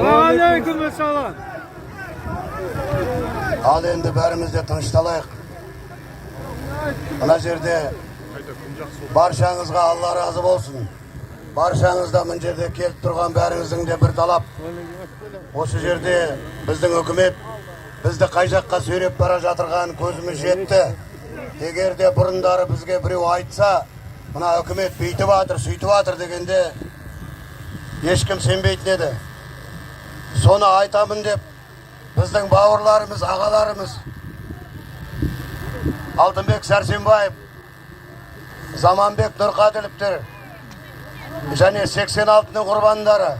Aleykümselam. Al endi bärimizde tınçtalayık. Mına jerde barşaňyzga Allah razı bolsun. Barşaňyzda mın jerde kelip turgan bäriňizden de bir talap. Oşu jerde bizdiň hökümet bizdi kayjakka söylep bara jatyrgan közümüz jetdi. Egerde burundary bizge birew aýtsa, mına hökümet beýtip atyr, süýtip atyr degende hiç kim senbeyt edi. Sonu aytamın dep bizden bavurlarımız, ağalarımız Altınbek Sarsenbayev, Zamanbek Nurkadiliptir және 86'nın kurbanları,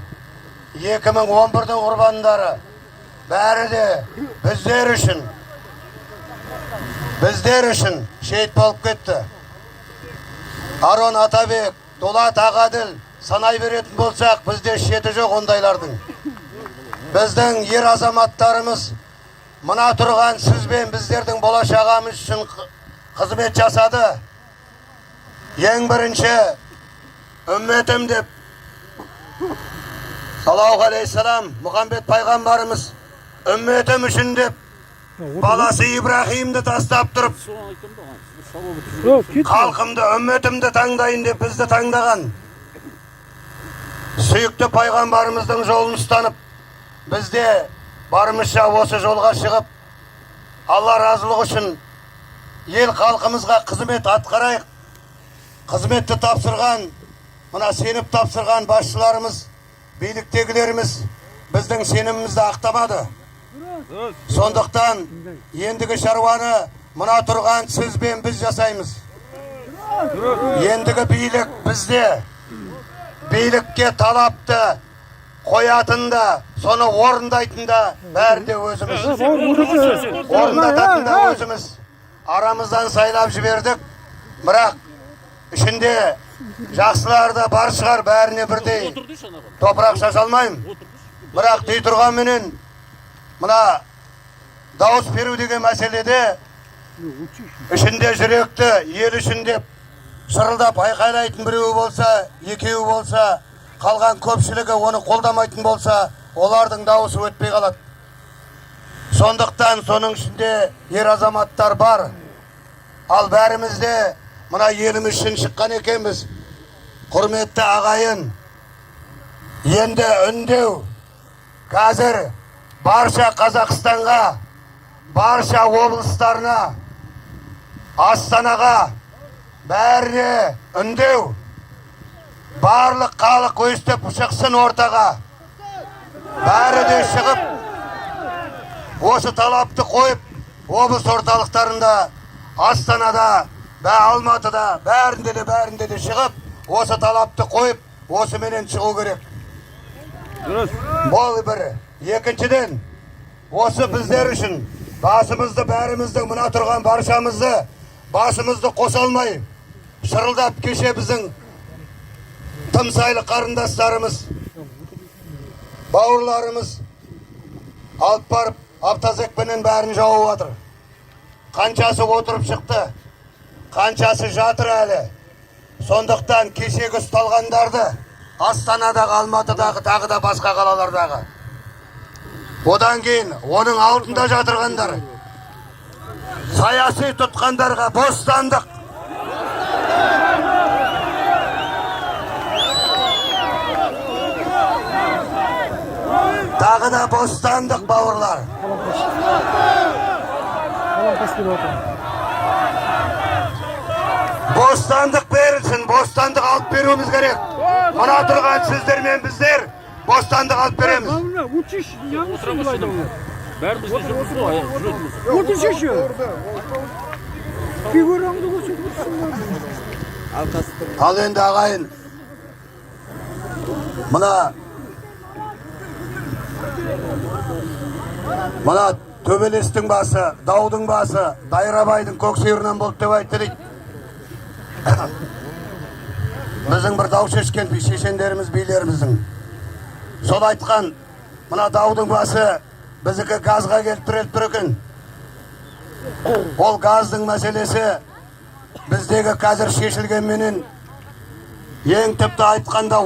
2011'den kurbanları bäri de bizler üçün şehit bolup ketdi. Aron Atabek, Dolat Aqadil sanay berетін bolsak bizde şeti жоқ ondaylardың. Bizden yer azamatlarımız mına turgan siz ben bizlerдің bolacağımız üçün hizmet jasadı. Ең birinci ümmetim dep Sallallahu aleyhisselam Muhammed paygambarımız ümmetim üçün dep balası İbrahim'di tastap turup halkımdı, ümmetimdi tаңдайын dep bizdi tаңdagan. Süýükli paygambarımızın jolunu ustanıp bizde barmışça осы жолға шығып Allah razılığı үшін ел халқымызға қызмет атқарайық. Қызметті тапсырған, мына сеніп тапсырған басшыларымыз, биліктегілерimiz біздің сенімімізді ақтамады. Сондықтан ендігі шаруаны мына тұрған сіз бен біз жасаймыз. Ендігі билік бізде. Билікке талапты қоятында, соны орындайтында бәрі де өзіміз. Орындататында өзіміз. Арамыздан сайлап жібердік. Бірақ ішінде жақсылар да бар шығар, бәріне бірдей топырақ шашалмайым. Бірақ дей тұрған менен мына дауыс беру деген мәселеде ішінде жүректі ел үшін деп шырылдап айқайлайтын біреуі болса, екеуі болса, қалған көпшілігі оны қолдамайтын болса, олардың дауысы өтпей қалады. Сондықтан соның ішінде ер азаматтар бар. Ал бәрімізде мына еліміз үшін шыққан екенбіз. Құрметті ағайын, енді үндеу қазір барша Қазақстанға, барша облыстарына, Астанаға бәріне үндеу. Барлық халық өстіп шықсын ортаға. Бәрі де шығып, осы талапты қойып, облыс орталықтарында, Астанада, Алматыда, бәрінде де шығып, осы талапты қойып, осы менен шығу керек. Бол бірі. Екіншіден, осы біздер үшін басымызды, бәрімізді, мына тұрған баршамызды, басымызды қоса алмай, шырылдап кеше біздің тымсайлы қарындастарымыз, бауырларымыз алып барып, автозекпенен бәрін жауып жатыр. Қаншасы отырып шықты, қаншасы жатыр әлі. Сондықтан кешегі ұсталғандарды Астанадағы, Алматыдағы, тағы да басқа қалалардағы. Одан кейін оның алдында жатырғандар, саяси тұтқандарға бостандық. Тағы да бостандық, бауырлар. Бостандық берілсін, бостандық алып беруіміз керек. Мына тұрған сіздер мен біздер бостандық алып береміз. Ал енді ағайын, мына төбелестің басы, даудың басы, Дайрабайдың көксүйірінен болды деп айтты дейді. Біздің бір дау шешкен шешендеріміз, билеріміздің. Сол айтқан, мына даудың басы біздікі газға келіп тұр екен. Ол газдың мәселесі біздегі қазір шешілгенменен ең тіпті айтқанда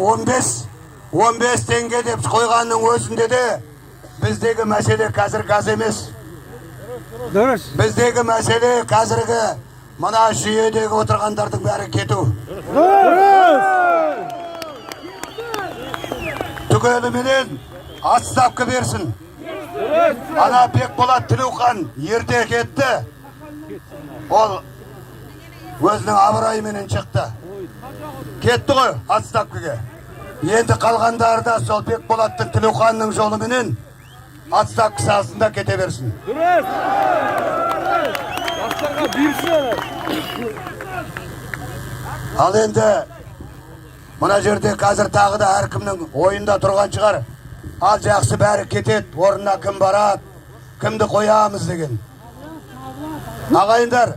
15 теңге деп қойғанның өзінде де біздегі мәселе қазір газ емес. Дұрыс. Біздегі мәселе қазіргі мына жүйедегі отырғандардың бәрі кету. Түгеліменен отставка берсін. Ана Бекболат Тілеухан ерте кетті. Ол өзінің абыройменен шықты. Кетті ғой отставкаға. Енді қалғандары да сол Бекболаттың Тілеуханның жолыменен отставка сасында кете берсін. Ал енді мына жерде қазір тағы да әркімнің ойында тұрған шығар. Ал жақсы бәрі кетет, орнына кім барат, кімді қоямыз деген. Ағайындар,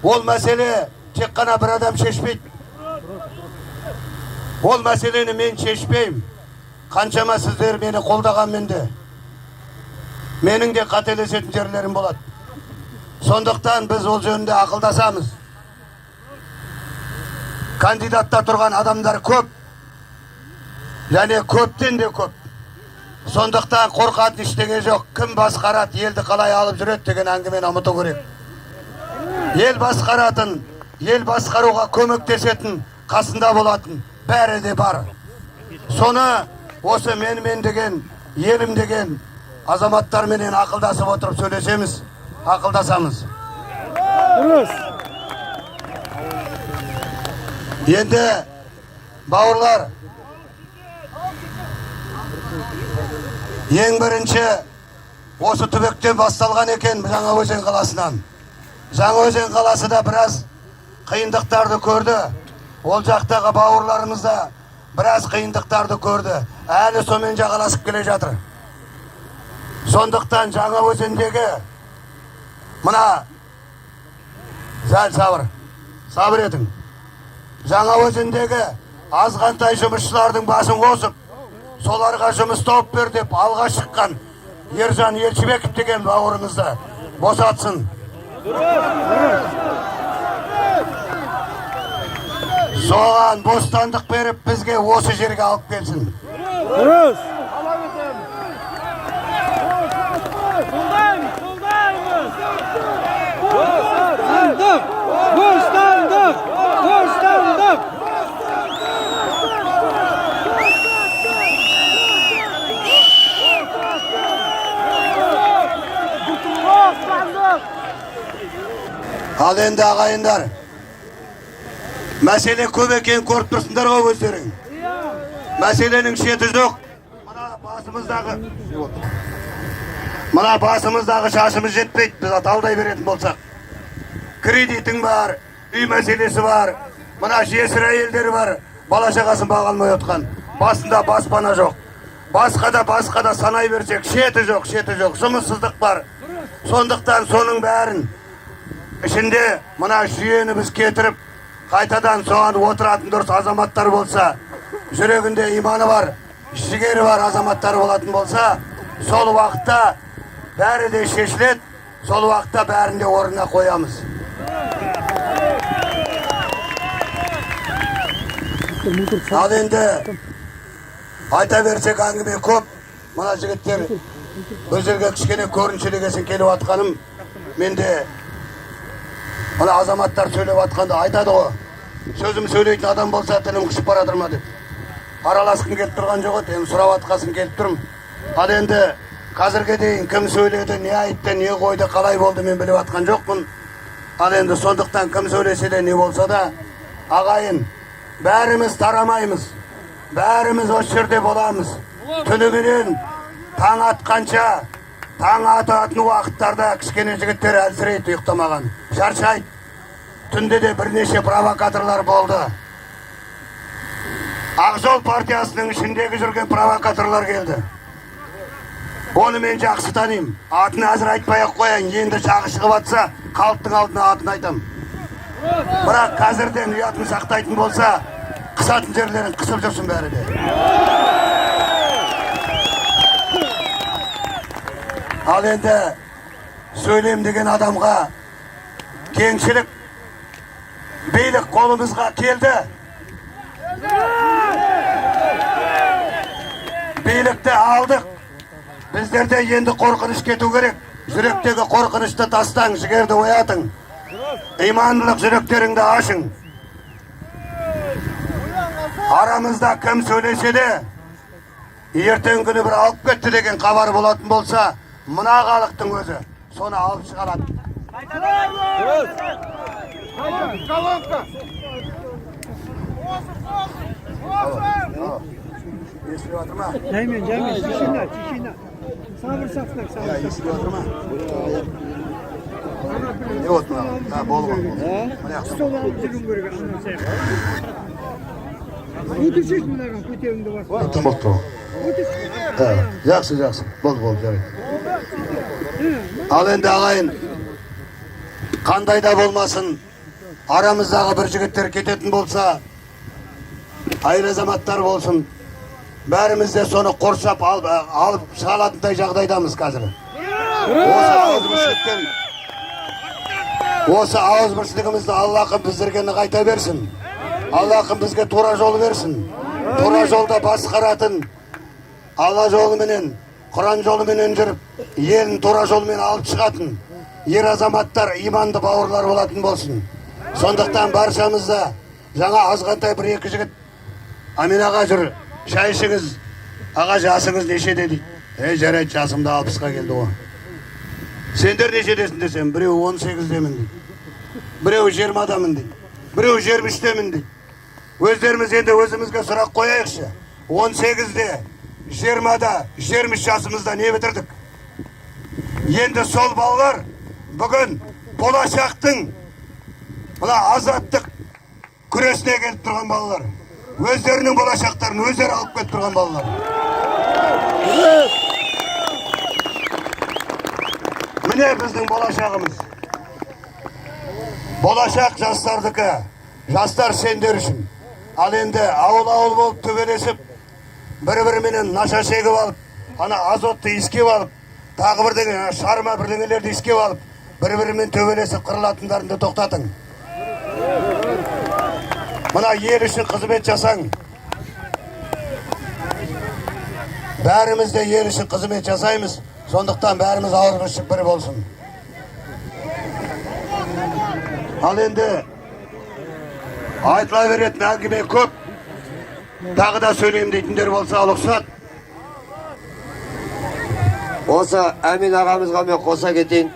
ол мәселе тек қана бір адам шешпейді. Ол мәселені мен шешпеймін. Қаншама сіздер мені қолдағанмен де менің де қателесетін жерлерім болады. Сондықтан біз ол жөнінде ақылдасамыз. Кандидатта тұрған адамдар көп, және көптен де көп. Сондықтан қорқатын ештеңе жоқ. Кім басқарады, елді қалай алып жүреді деген әңгімені ұмыту керек. Ел басқаратын, ел басқаруға көмектесетін, қасында болатын бәрі де бар. Соны осы мен деген, елім деген азаматтарменен ақылдасып отырып сөйлесеміз, ақылдасамыз. Дұрыс. Енді бауырлар, ең бірінші осы түбектен басталған екен Жаңаөзен қаласынан. Жаңаөзен қаласы да біраз қиындықтарды көрді. Ол жақтағы бауырларымыз да біраз қиындықтарды көрді. Әлі сомен жағаласып келе жатыр. Сондықтан Жаңаөзендегі мына сабыр етің. Жаңаөзендегі азғантай жұмысшылардың басын қосып, соларға жұмыс тауып бер деп алға шыққан Ержан Елшібеков деген бауырымызды босатсын. Соған бостандық беріп бізге осы жерге алып келсін. Дұрыс. Бостандық. Ал енді ағайындар, мәселе көп екен көріп тұрсыңдар ғой өздерің. Мәселенің шеті жоқ. Мына басымыздағы шашымыз жетпейді, біз аталдай беретін болсақ. Кредитің бар, үй мәселесі бар, мына жесір әйелдер бар, бала шағасын бағалмай отқан. Басында баспана жоқ. Басқа да санай берсек, шеті жоқ. Жұмыссыздық бар. Сондықтан соның бәрін ішінде мына жүйені біз кетіріп, қайтадан соған отыратын дұрыс азаматтар болса, жүрегінде иманы бар, жігері бар азаматтар болатын болса, сол уақытта бәрі де шешіледі, сол уақытта бәрін де орнына қоямыз. Ал енді айта берсек әңгіме көп. Мына жігіттер өздерге кішкене көріншілегесін келіп атқаным, менде мына азаматтар сөйлеп атқанды айтады ғой. Сөзім сөйлейтін адам болса тілім қышып барадыр ма деп. Араласқым келіп тұрған жоқ еді, сұрап атқасын келіп тұрмын. Ал енді қазірге дейін кім сөйледі, не айтты, не қойды, қалай болды мен біліп атқан жоқпын. Ал енді сондықтан кім сөйлесе де не болса да, ағайын, бәріміз тарамаймыз. Бәріміз осы жерде боламыз. Түніменен таң атқанша, таң ататын уақыттарда кішкене жігіттер әлсірейді, ұйықтамаған. Шаршайды. Түнде де бірнеше провокаторлар болды. Ақжол партиясының ішіндегі жүрген провокаторлар келді. Оны мен жақсы танимын. Атын әзір айтпай-ақ қояйын. Енді жағы шығып атса, халықтың алдына атын айтам. Бірақ қазірден ұятын сақтайтын болса, қысатын жерлерін қысып жүрсін бәрі де. Ал енді сөйлем деген адамға кеңшілік, билік қолымызға келді. Birlikte aldık. Bizlerde endi korkunuş ketu gerek. Yürekteki korkunuştu tastan, jigerde oyatın. İmanlılık yüreklerinde aşın. Aramızda kim söylese de erten günü bir alıp ketти degen kabar bolатын bolsa, mına kalıktın özü. Sonu alıp çıkarат. Esli oturma. Caymen, çişinler. Sabır saflar, sabır. Ya esli oturma. Ne oturma? Ha, bolma. Stolan bizim görüyor, anlasayım. Oturacak mı lan? Kötevinde var. Tamam. Evet, yaxşı. Bol, evet. Al endi ağayın. Kanday da bolmasın. Aramızdağı bir jigitler ketетін bolsa, hayır azamatlar bolsun. Bärimiz de sonu korsap alıp çıkalatындай jagdaydamız қазір. Осы ауызбіршілігімізді Аллахым біздерге нығайта берсін. Аллахым бізге тура жол берсін. Тура жолда басқаратын, Алла жолыменен, Құран жолыменен жүріп, елін тура жолмен алып шығатын ер азаматтар, иманды бауырлар болатын болсын. Сондықтан баршамызда жаңа азғантай бір екі жігіт, Амин аға жүр, шай ішіңіз, аға жасыңыз нешеде дейді. Жарайды, жасымда 60-қа келді ғой. Сендер нешедесің десем, біреу 18-демін дейді. Біреу 20-дамын дейді. Біреу 23-демін дейді. Өздеріміз енді өзімізге сұрақ қояйықшы. 18-де, 20-да, 23 жасымызда не бітірдік? Енді сол балалар бүгін болашақтың мына азаттық күресіне келіп тұрған балалар. Өздерінің болашақтарын өздері алып кетіп тұрған балалар. Міне біздің болашағымыз. Болашақ жастардікі. Жастар сендер үшін. Ал енді ауыл болып төбелесіп, бір-біріменен наша шегіп алып, ана азотты искеп алып, тағы бірдеңе шарма бірдеңелерді искеп алып, бір-бірімен төбелесіп қырылатындарыңды тоқтатың. Мына ел үшін қызмет жасаң. Бәріміз де ел үшін қызмет жасаймыз. Сондықтан бәріміз ауызбіршілік бір болсын. Ал енді айтыла беретін әңгіме көп. Тағы да сөйлеймін дейтіндер болса ұлықсат. Осы Әмин ағамызға мен қоса кетейін.